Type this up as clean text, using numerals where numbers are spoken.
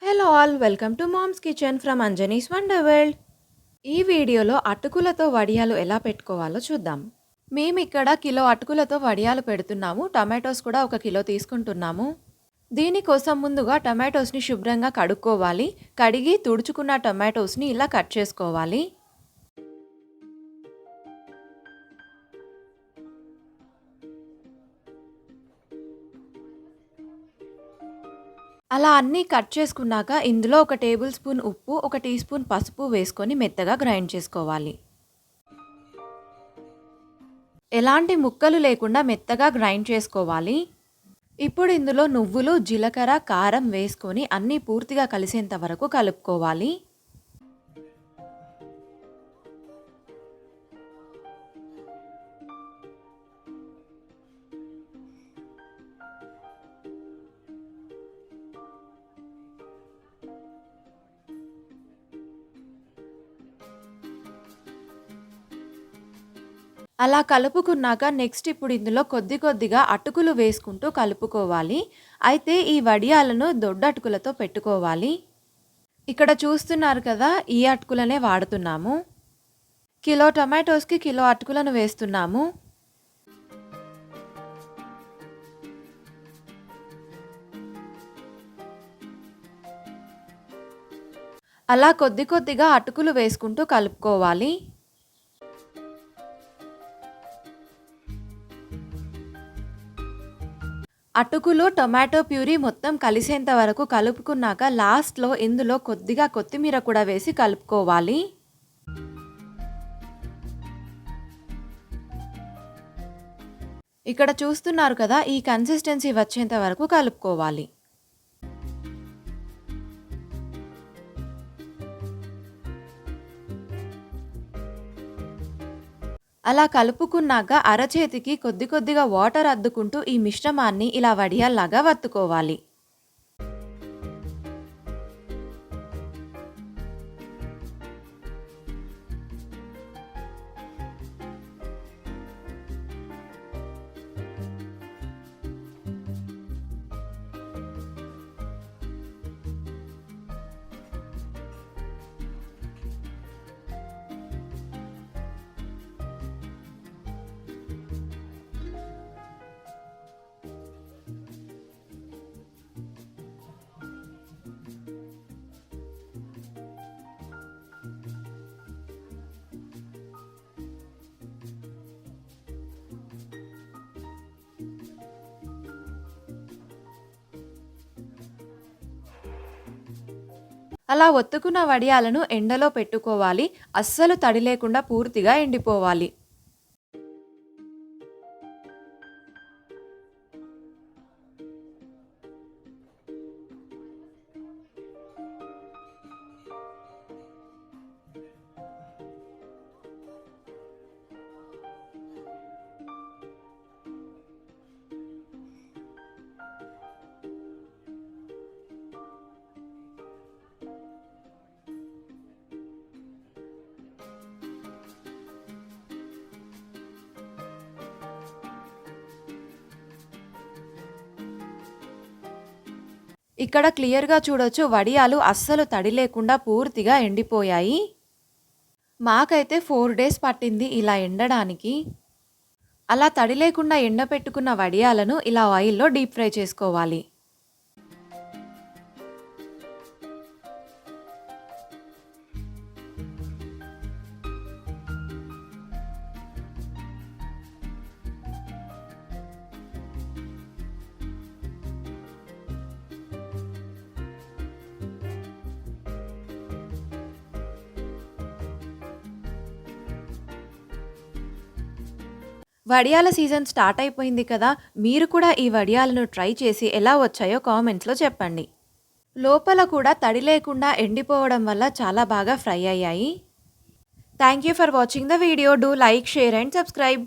Hello all welcome to mom's kitchen from Anjani's wonder world. ఈ వీడియోలో అటుకులతో వడియాలు ఎలా పెట్టుకోవాలో చూద్దాం. మేము ఇక్కడ కిలో అటుకులతో వడియాలు పెడుతున్నాము. టమాటోస్ కూడా 1 కిలో తీసుకుంటున్నాము. దీనికోసం ముందుగా టమాటోస్ని శుభ్రంగా కడుక్కోవాలి. కడిగి తుడుచుకున్న టమాటోస్ని ఇలా కట్ చేసుకోవాలి. అలా అన్నీ కట్ చేసుకున్నాక ఇందులో 1 టేబుల్ స్పూన్ ఉప్పు, 1 టీ స్పూన్ పసుపు వేసుకొని మెత్తగా గ్రైండ్ చేసుకోవాలి. ఎలాంటి ముక్కలు లేకుండా మెత్తగా గ్రైండ్ చేసుకోవాలి. ఇప్పుడు ఇందులో నువ్వులు, జీలకర్ర, కారం వేసుకొని అన్నీ పూర్తిగా కలిసేంత వరకు కలుపుకోవాలి. అలా కలుపుకున్నాక నెక్స్ట్ ఇప్పుడు ఇందులో కొద్దిగా అటుకులు వేసుకుంటూ కలుపుకోవాలి. అయితే ఈ వడియాలను దొడ్డటుకులతో పెట్టుకోవాలి. ఇక్కడ చూస్తున్నారు కదా, ఈ అటుకులనే వాడుతున్నాము. కిలో టమాటోస్‌కి కిలో అటుకులను వేస్తున్నాము. అలా కొద్దిగా అటుకులు వేసుకుంటూ కలుపుకోవాలి. అటుకులు, టొమాటో ప్యూరీ మొత్తం కలిసేంత వరకు కలుపుకున్నాక లాస్ట్‌లో ఇందులో కొద్దిగా కొత్తిమీర కూడా వేసి కలుపుకోవాలి. ఇక్కడ చూస్తున్నారు కదా, ఈ కన్సిస్టెన్సీ వచ్చేంత వరకు కలుపుకోవాలి. అలా కలుపుకున్నాక అరచేతికి కొద్దిగా వాటర్ అద్దుకుంటూ ఈ మిశ్రమాన్ని ఇలా వడియాల్లాగా వత్తుకోవాలి. అలా ఒత్తుకున్న వడియాలను ఎండలో పెట్టుకోవాలి. అస్సలు తడి లేకుండా పూర్తిగా ఎండిపోవాలి. ఇక్కడ క్లియర్‌గా చూడొచ్చు, వడియాలు అస్సలు తడి లేకుండా పూర్తిగా ఎండిపోయాయి. మాకైతే 4 డేస్ పట్టింది ఇలా ఎండడానికి. అలా తడి లేకుండా ఎండపెట్టుకున్న వడియాలను ఇలా ఆయిల్‌లో డీప్ ఫ్రై చేసుకోవాలి. వడియాల సీజన్ స్టార్ట్ అయిపోయింది కదా! మీరు కూడా ఈ వడియాలను ట్రై చేసి ఎలా వచ్చాయో కామెంట్స్‌లో చెప్పండి. లోపల కూడా తడి లేకుండా ఎండిపోవడం వల్ల చాలా బాగా ఫ్రై అయ్యాయి. Thank you for watching the video. Do like, share and subscribe.